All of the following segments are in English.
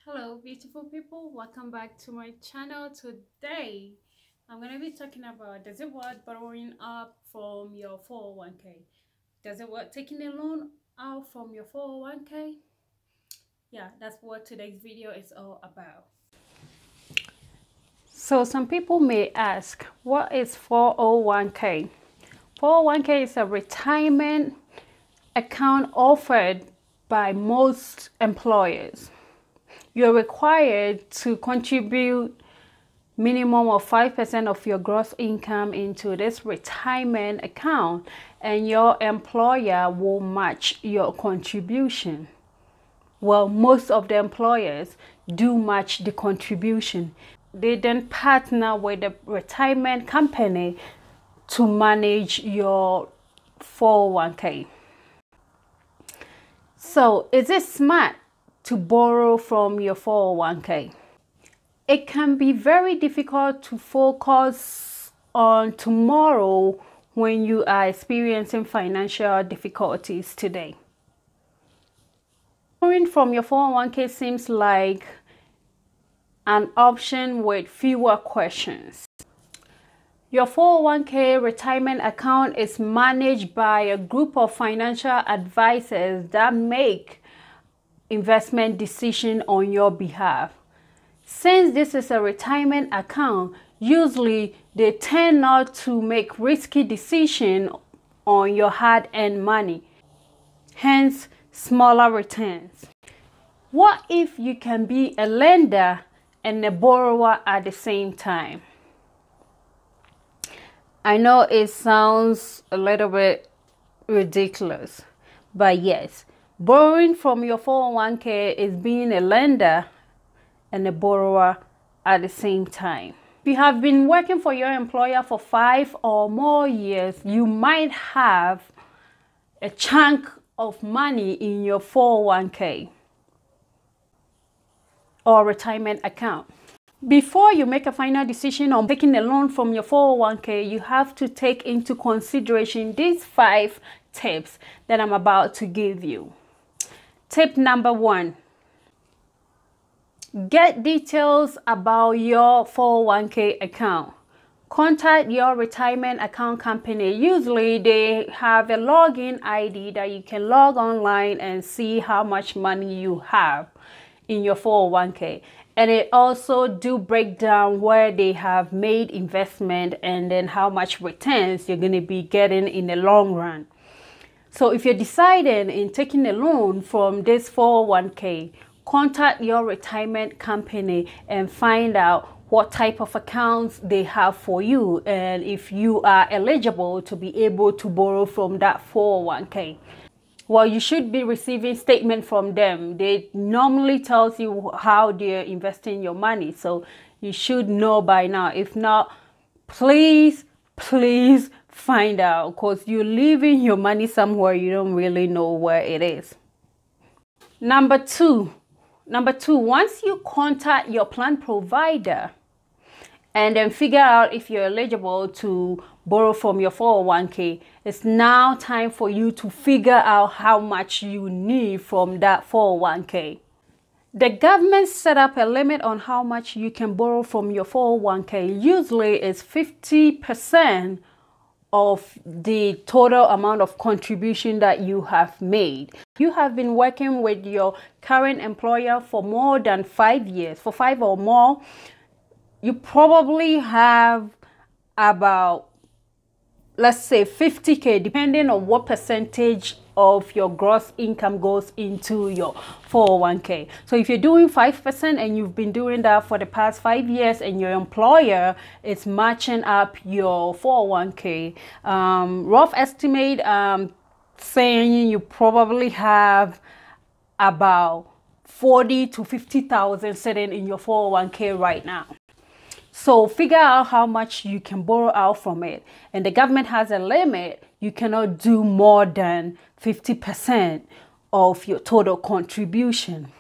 Hello beautiful people, welcome back to my channel. Today I'm going to be talking about, does it work borrowing up from your 401k? Does it work taking a loan out from your 401k? Yeah, that's what today's video is all about. So some people may ask, what is 401k? 401k is a retirement account offered by most employers. You're required to contribute minimum of 5% of your gross income into this retirement account, and your employer will match your contribution. Well, most of the employers do match the contribution. They then partner with the retirement company to manage your 401k. So is it smart to borrow from your 401k? It can be very difficult to focus on tomorrow when you are experiencing financial difficulties today. Borrowing from your 401k seems like an option with fewer questions. Your 401k retirement account is managed by a group of financial advisors that make investment decisions on your behalf. Since this is a retirement account, usually they tend not to make risky decisions on your hard-earned money, hence smaller returns. What if you can be a lender and a borrower at the same time? I know it sounds a little bit ridiculous, but yes, borrowing from your 401k is being a lender and a borrower at the same time. If you have been working for your employer for 5 or more years, you might have a chunk of money in your 401k or retirement account. Before you make a final decision on taking a loan from your 401k, you have to take into consideration these 5 tips that I'm about to give you. Tip number 1. Get details about your 401k account. Contact your retirement account company. Usually they have a login ID that you can log online and see how much money you have in your 401k. And it also do break down where they have made investment and then how much returns you're going to be getting in the long run. So if you're deciding in taking a loan from this 401k, contact your retirement company and find out what type of accounts they have for you and if you are eligible to be able to borrow from that 401k. Well, you should be receiving statement from them. They normally tells you how they're investing your money, so you should know by now. If not, please find out, because you're leaving your money somewhere you don't really know where it is. Number two, once you contact your plan provider and then figure out if you're eligible to borrow from your 401k, it's now time for you to figure out how much you need from that 401k. The government set up a limit on how much you can borrow from your 401k. Usually it's 50% of the total amount of contribution that you have made. You have been working with your current employer for more than 5 years, for 5 or more, you probably have about, let's say 50k, depending on what percentage of your gross income goes into your 401k. So if you're doing 5% and you've been doing that for the past 5 years and your employer is matching up your 401k, rough estimate saying you probably have about 40 to 50,000 sitting in your 401k right now. So figure out how much you can borrow out from it. And the government has a limit. You cannot do more than 50% of your total contribution.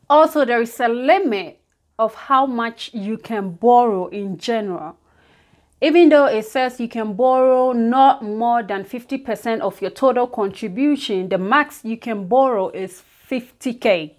Also, there is a limit of how much you can borrow in general. Even though it says you can borrow not more than 50% of your total contribution, the max you can borrow is 50k.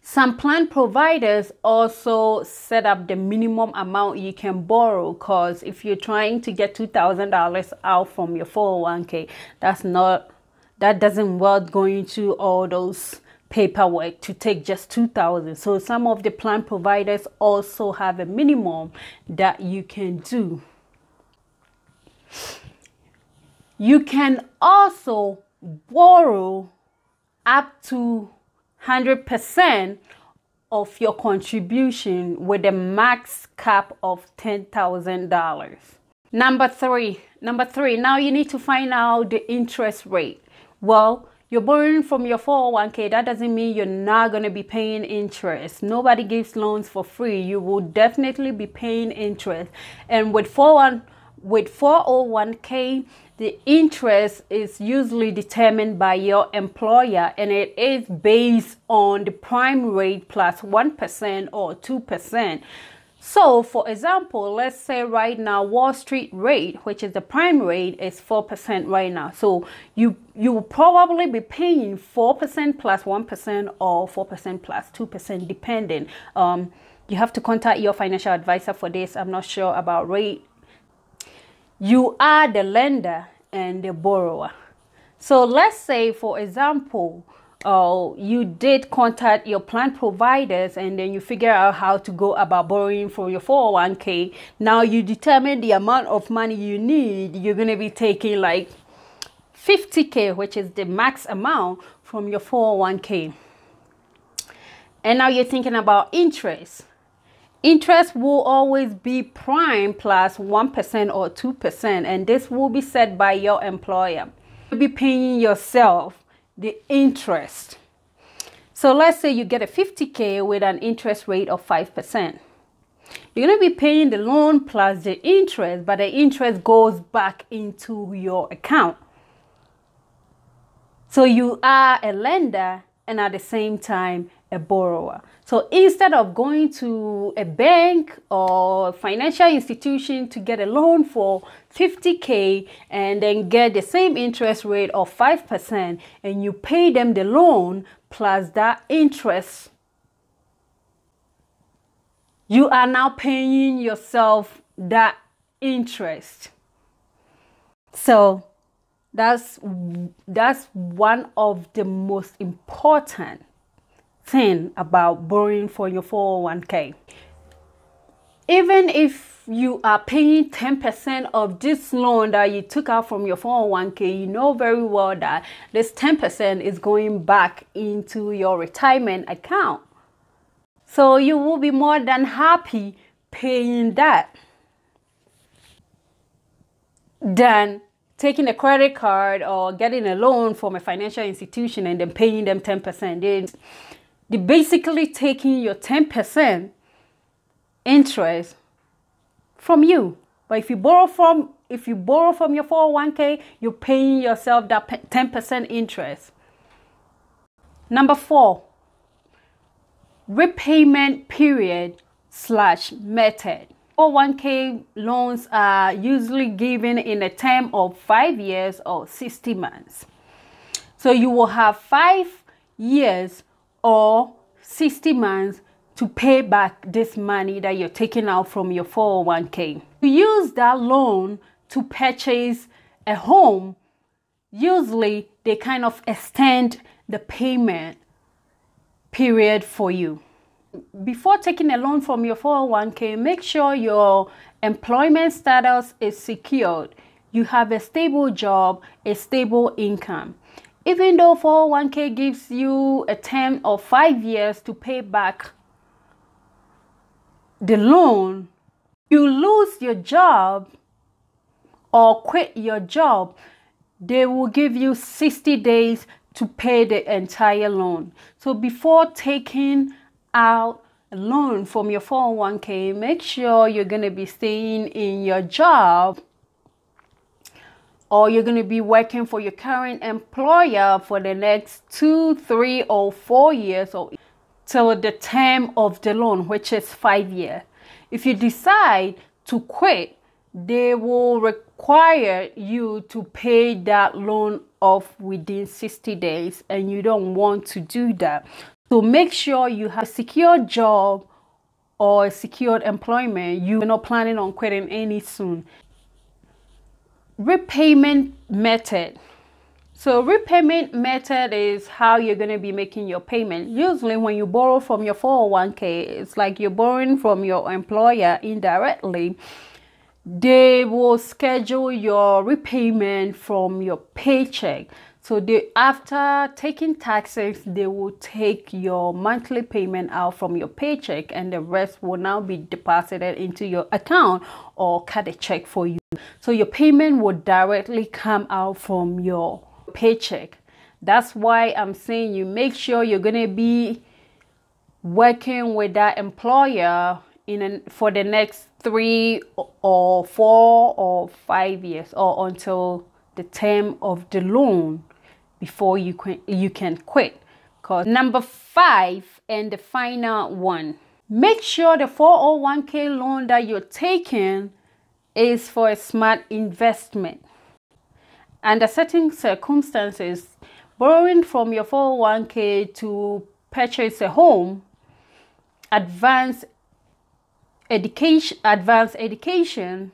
Some plan providers also set up the minimum amount you can borrow, because if you're trying to get $2,000 out from your 401k, that doesn't worth going through all those paperwork to take just 2,000. So some of the plan providers also have a minimum that you can do. You can also borrow up to 100% of your contribution with a max cap of $10,000. Number three, now you need to find out the interest rate. Well, you're borrowing from your 401k. That doesn't mean you're not going to be paying interest. Nobody gives loans for free. You will definitely be paying interest. And with 401k, the interest is usually determined by your employer, and it is based on the prime rate plus 1% or 2%. So for example, let's say right now Wall Street rate, which is the prime rate, is 4% right now. So you will probably be paying 4% plus 1% or 4% plus 2%, depending. You have to contact your financial advisor for this. I'm not sure about rate. You are the lender and the borrower. So let's say, for example, you did contact your plan providers, and then you figure out how to go about borrowing from your 401k. Now you determine the amount of money you need. You're going to be taking like 50k, which is the max amount from your 401k. And now you're thinking about interest. Interest will always be prime plus 1% or 2%, and this will be set by your employer. You'll be paying yourself the interest. So let's say you get a 50k with an interest rate of 5%. You're going to be paying the loan plus the interest, but the interest goes back into your account. So you are a lender and at the same time a borrower. So instead of going to a bank or financial institution to get a loan for 50k and then get the same interest rate of 5%, and you pay them the loan plus that interest, you are now paying yourself that interest. So that's one of the most important thing about borrowing for your 401k. Even if you are paying 10% of this loan that you took out from your 401k, you know very well that this 10% is going back into your retirement account. So you will be more than happy paying that than taking a credit card or getting a loan from a financial institution and then paying them 10%. They're basically taking your 10% interest from you. But if you borrow from your 401k, you're paying yourself that 10% interest. Number 4, repayment period / method. 401k loans are usually given in a term of 5 years or 60 months. So you will have 5 years or 60 months to pay back this money that you're taking out from your 401k. You use that loan to purchase a home. Usually they kind of extend the payment period for you. Before taking a loan from your 401k, make sure your employment status is secured. You have a stable job, a stable income. Even though 401k gives you a term of 5 years to pay back the loan, you lose your job or quit your job, they will give you 60 days to pay the entire loan. So before taking out a loan from your 401k, make sure you're going to be staying in your job, or you're going to be working for your current employer for the next 2, 3, or 4 years, or till the term of the loan, which is 5 years. If you decide to quit, they will require you to pay that loan off within 60 days, and you don't want to do that. So make sure you have a secure job or a secured employment. You're not planning on quitting any soon. Repayment method. So repayment method is how you're going to be making your payment. Usually when you borrow from your 401k, it's like you're borrowing from your employer indirectly. They will schedule your repayment from your paycheck. So after taking taxes, they will take your monthly payment out from your paycheck, and the rest will now be deposited into your account or cut a check for you. So your payment will directly come out from your paycheck. That's why I'm saying you make sure you're going to be working with that employer for the next 3 or 4 or 5 years, or until the term of the loan before you can quit. Because number 5 and the final one, make sure the 401k loan that you're taking is for a smart investment. Under certain circumstances, borrowing from your 401k to purchase a home, advanced education,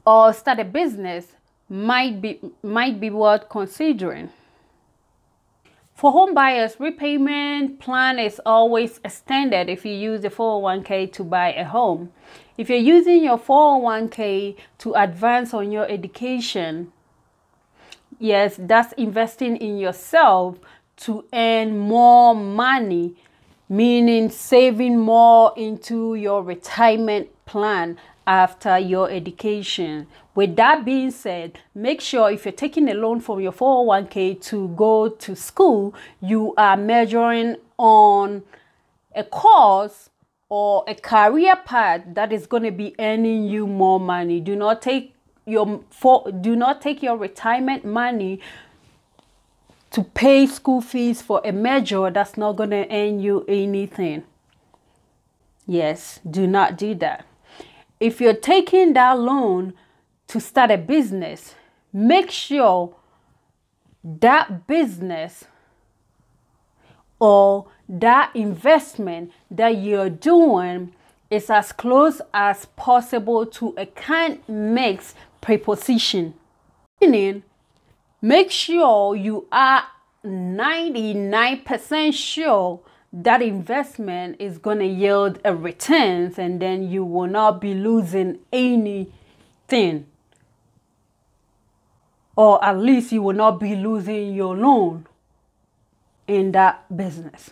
or start a business might be worth considering. For home buyers, repayment plan is always extended if you use the 401k to buy a home. If you're using your 401k to advance on your education, yes, that's investing in yourself to earn more money, meaning saving more into your retirement plan after your education. With that being said, make sure if you're taking a loan from your 401k to go to school, you are measuring on a course or a career path that is going to be earning you more money. Do not take your retirement money to pay school fees for a major that's not going to earn you anything. Yes, do not do that. If you're taking that loan to start a business, make sure that business or that investment that you're doing is as close as possible to a can't-mix preposition. Meaning, make sure you are 99% sure that investment is going to yield a return, and then you will not be losing anything. Or at least you will not be losing your loan in that business.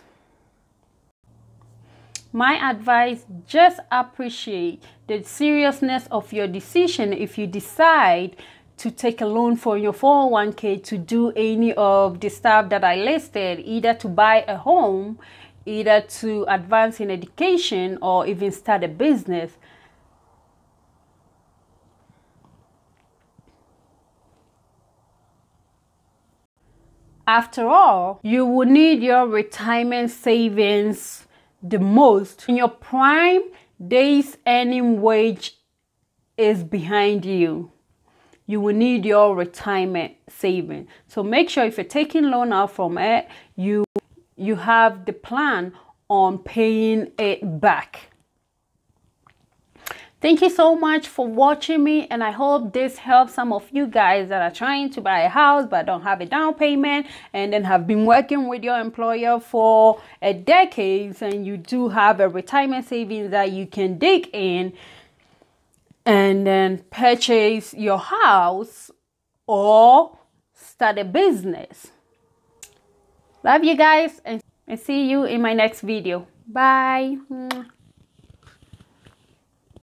My advice, just appreciate the seriousness of your decision if you decide to take a loan for your 401k to do any of the stuff that I listed, either to buy a home, either to advance in education, or even start a business. After all, you will need your retirement savings the most. In your prime days, earning wage is behind you. You will need your retirement saving. So make sure if you're taking loan out from it, you have the plan on paying it back. Thank you so much for watching me, and I hope this helps some of you guys that are trying to buy a house but don't have a down payment, and then have been working with your employer for a decade, and you do have a retirement savings that you can dig in and then purchase your house or start a business. Love you guys, and see you in my next video. Bye.